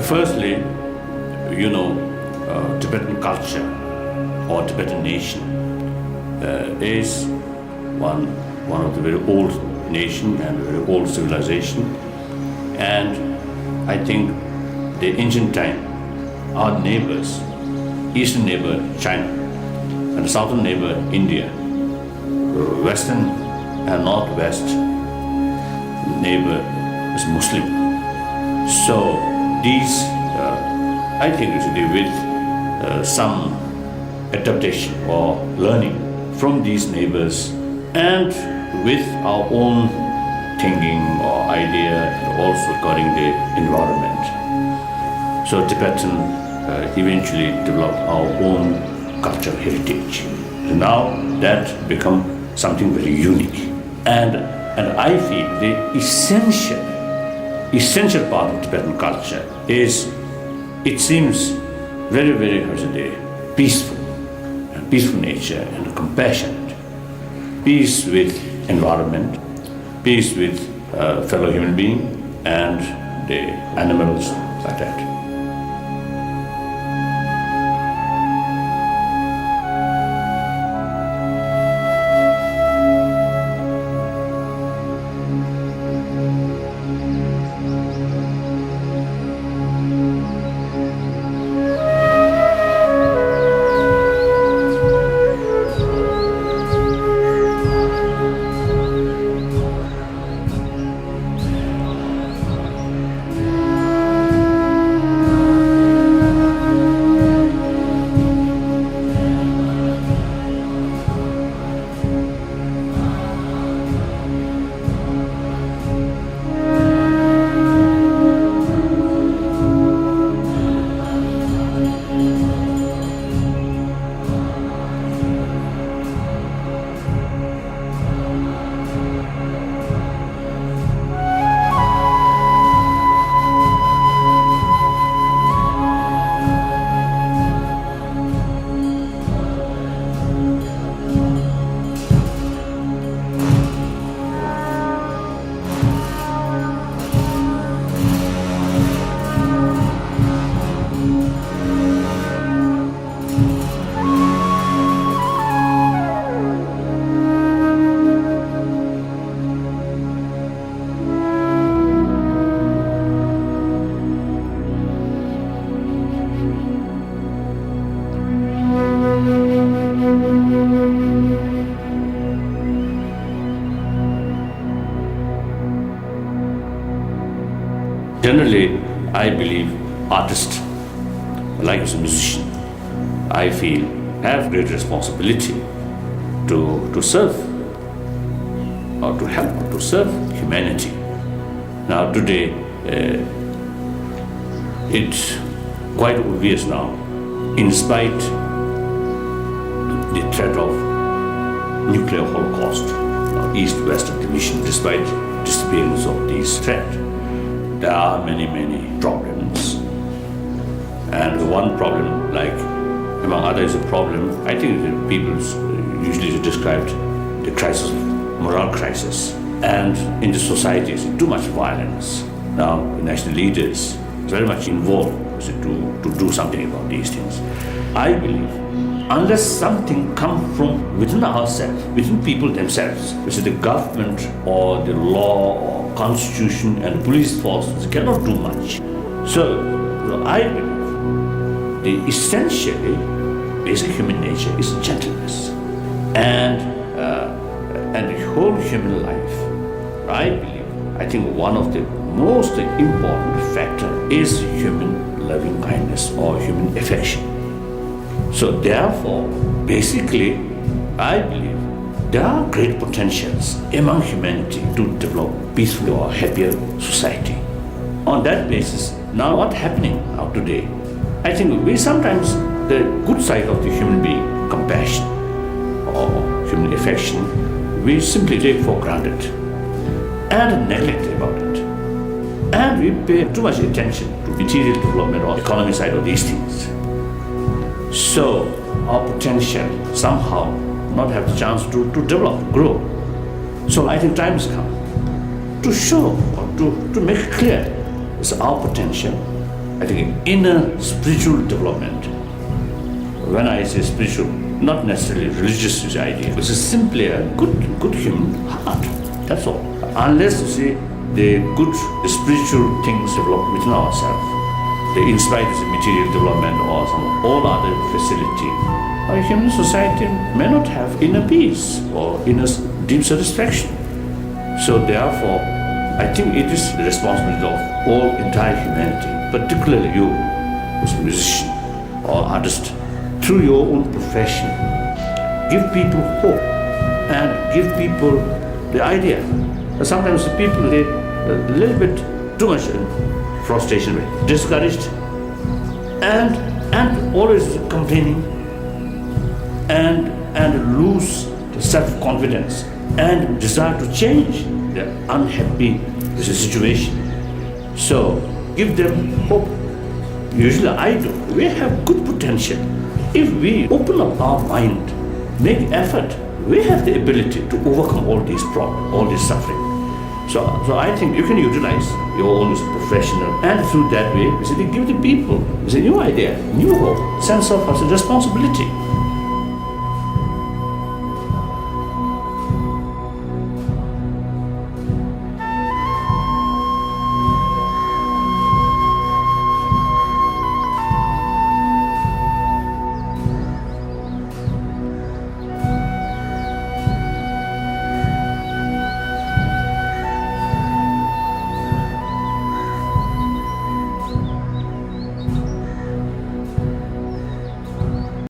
Firstly, Tibetan culture or Tibetan nation is one of the very old nation and very old civilization. And I think the ancient time, our neighbors, eastern neighbor China and the southern neighbor India, western and northwest neighbor is Muslim. So these, I think it should be with some adaptation or learning from these neighbors and with our own thinking or idea and also regarding the environment. So Tibetan eventually developed our own cultural heritage. And now that become something very unique. And I feel the essential part of Tibetan culture is, it seems very, very, how to say, peaceful nature and compassionate. Peace with environment, peace with fellow human being and the animals like that. Generally, I believe artists, like as a musician, I feel have great responsibility to serve or to help or to serve humanity. Now today, it's quite obvious now, in spite the threat of nuclear holocaust, East-West division, despite disappearance of these threats, there are many problems. And one problem, like among others, a problem, I think the people usually described the crisis, moral crisis. And in the society, too much violence. Now, the national leaders are very much involved to do something about these things. I believe, unless something comes from within ourselves, within people themselves, which is the government or the law or constitution and police forces cannot do much. So I believe the essentially basic human nature is gentleness, and the whole human life. I think one of the most important factor is human loving kindness or human affection. So therefore, basically, I believe there are great potentials among humanity to develop peaceful or happier society. On that basis, now what's happening now today, I think we sometimes, the good side of the human being, compassion or human affection, we simply take for granted and neglect about it. And we pay too much attention to material development or economic side of these things. So our potential somehow not have the chance to develop, grow. So I think time has come to show or to make clear is our potential I think, inner spiritual development. When I say spiritual, not necessarily religious is the idea. It's simply a good human heart. That's all. Unless you see the good spiritual things develop within ourselves, they inspire the material development or some all other facility, our human society may not have inner peace or inner deep satisfaction. So therefore, I think it is the responsibility of all entire humanity, particularly you as a musician or artist, through your own profession, give people hope and give people the idea. Sometimes the people get a little bit too much frustration, discouraged, and always complaining, and lose the self-confidence and desire to change their unhappy situation. So give them hope. Usually I do. We have good potential. If we open up our mind, make effort, we have the ability to overcome all these problems, all this suffering. So I think you can utilize your own as a professional, and through that way, give the people a new idea, new hope, sense of responsibility.